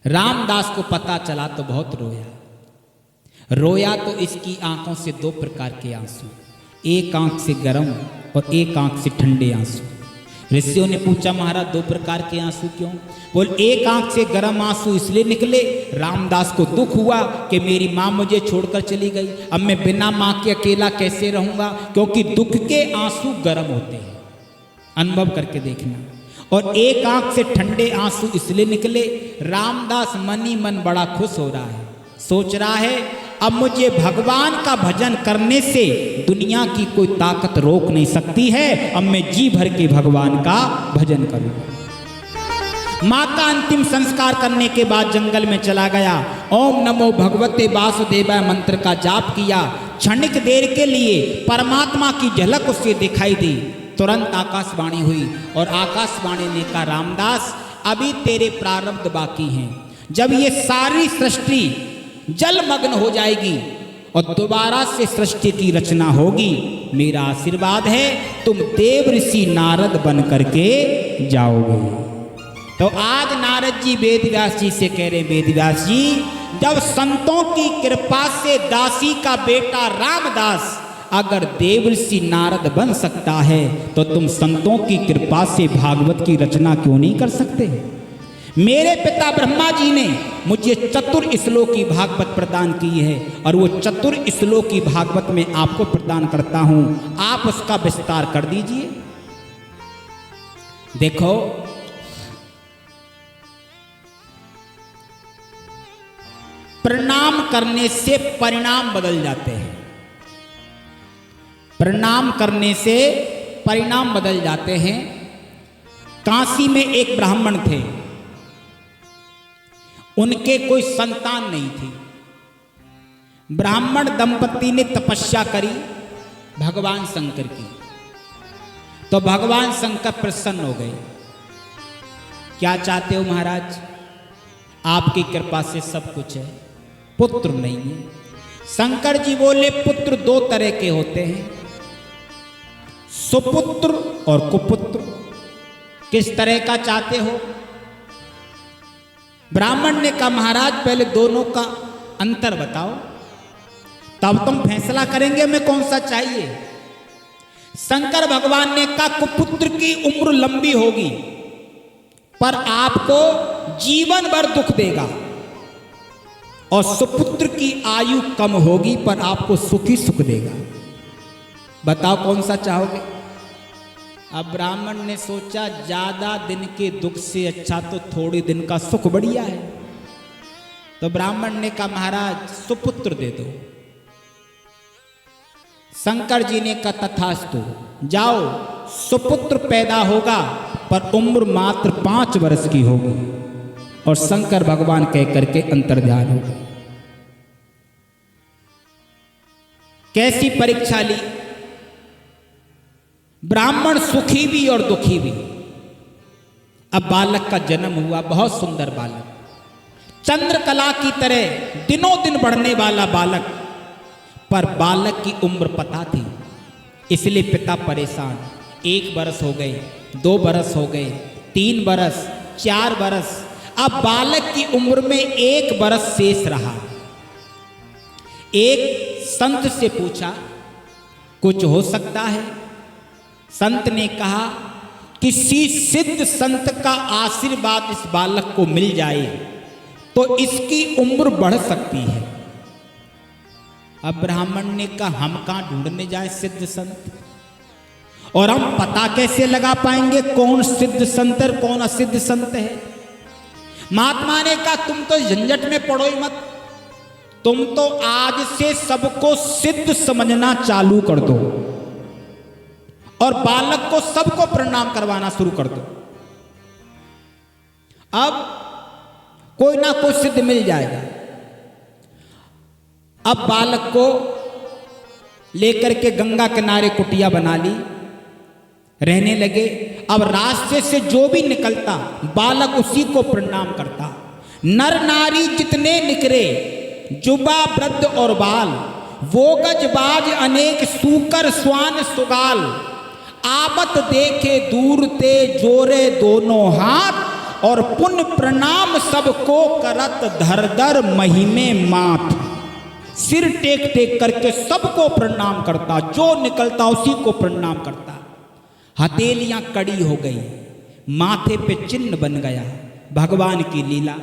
रामदास को पता चला तो बहुत रोया। रोया तो इसकी आंखों से दो प्रकार के आंसू, एक आंख से गर्म और एक आंख से ठंडे आंसू। ऋषियों ने पूछा महाराज दो प्रकार के आंसू क्यों? बोल एक आंख से गर्म आंसू इसलिए निकले, रामदास को दुख हुआ कि मेरी माँ मुझे छोड़कर चली गई, अब मैं बिना माँ के अकेला कैसे रहूंगा, क्योंकि दुख के आंसू गर्म होते हैं, अनुभव करके देखना। और एक आंख से ठंडे आंसू इसलिए निकले, रामदास मन ही मन बड़ा खुश हो रहा है, सोच रहा है अब मुझे भगवान का भजन करने से दुनिया की कोई ताकत रोक नहीं सकती है, अब मैं जी भर के भगवान का भजन करूंगा। मां का अंतिम संस्कार करने के बाद जंगल में चला गया, ओम नमो भगवते वासुदेवाय मंत्र का जाप किया। क्षणिक देर के लिए परमात्मा की झलक उसे दिखाई दी, तुरंत आकाशवाणी हुई और आकाशवाणी ने कहा रामदास अभी तेरे प्रारब्ध बाकी हैं, जब ये सारी सृष्टि जलमग्न हो जाएगी और दोबारा से सृष्टि की रचना होगी, मेरा आशीर्वाद है तुम देव ऋषि नारद बन करके जाओगे। तो आज नारद जी वेदव्यास जी से कह रहे, वेदव्यास जी जब संतों की कृपा से दासी का बेटा रामदास अगर देव ऋषि नारद बन सकता है तो तुम संतों की कृपा से भागवत की रचना क्यों नहीं कर सकते? मेरे पिता ब्रह्मा जी ने मुझे चतुर श्लोकी भागवत प्रदान की है और वो चतुर श्लोकी भागवत में आपको प्रदान करता हूं, आप उसका विस्तार कर दीजिए। देखो प्रणाम करने से परिणाम बदल जाते हैं, प्रणाम करने से परिणाम बदल जाते हैं। काशी में एक ब्राह्मण थे, उनके कोई संतान नहीं थी। ब्राह्मण दंपति ने तपस्या करी भगवान शंकर की, तो भगवान शंकर प्रसन्न हो गए। क्या चाहते हो महाराज? आपकी कृपा से सब कुछ है, पुत्र नहीं है। शंकर जी बोले पुत्र दो तरह के होते हैं, सुपुत्र और कुपुत्र। किस तरह का चाहते हो? ब्राह्मण ने कहा महाराज पहले दोनों का अंतर बताओ, तब तुम फैसला करेंगे मैं कौन सा चाहिए। शंकर भगवान ने कहा कुपुत्र की उम्र लंबी होगी पर आपको जीवन भर दुख देगा, और सुपुत्र की आयु कम होगी पर आपको सुख ही सुख देगा। बताओ कौन सा चाहोगे? अब ब्राह्मण ने सोचा ज्यादा दिन के दुख से अच्छा तो थोड़े दिन का सुख बढ़िया है, तो ब्राह्मण ने कहा महाराज सुपुत्र दे दो। शंकर जी ने कहा तथास्तु, जाओ सुपुत्र पैदा होगा पर उम्र मात्र 5 वर्ष की होगी। और शंकर भगवान कह करके अंतर्ध्यान हो गए। कैसी परीक्षा ली? ब्राह्मण सुखी भी और दुखी भी। अब बालक का जन्म हुआ, बहुत सुंदर बालक, चंद्रकला की तरह दिनों दिन बढ़ने वाला बालक, पर बालक की उम्र पता थी, इसलिए पिता परेशान। 1 बरस हो गए, 2 बरस हो गए, 3 बरस, 4 बरस, अब बालक की उम्र में 1 बरस शेष रहा। एक संत से पूछा कुछ हो सकता है? संत ने कहा किसी सिद्ध संत का आशीर्वाद इस बालक को मिल जाए तो इसकी उम्र बढ़ सकती है। अब ब्राह्मण ने कहा हम कहां ढूंढने जाए सिद्ध संत, और हम पता कैसे लगा पाएंगे कौन सिद्ध संत और कौन असिद्ध संत है? महात्मा ने कहा तुम तो झंझट में पड़ो ही मत, तुम तो आज से सबको सिद्ध समझना चालू कर दो और बालक को सबको प्रणाम करवाना शुरू कर दो। अब कोई ना कोई सिद्ध मिल जाएगा। अब बालक को लेकर के गंगा किनारे कुटिया बना ली, रहने लगे। अब रास्ते से जो भी निकलता बालक उसी को प्रणाम करता। नर नारी जितने निकरे, जुबा वृद्ध और बाल, वो गजबाज अनेक सूकर स्वान सुगाल, आवत देखे दूर ते जोरे दोनों हाथ, और पुण्य प्रणाम सबको करत धर धर महिमे माथ। सिर टेक टेक करके सबको प्रणाम करता, जो निकलता उसी को प्रणाम करता। हथेलियां कड़ी हो गई, माथे पे चिन्ह बन गया, भगवान की लीला।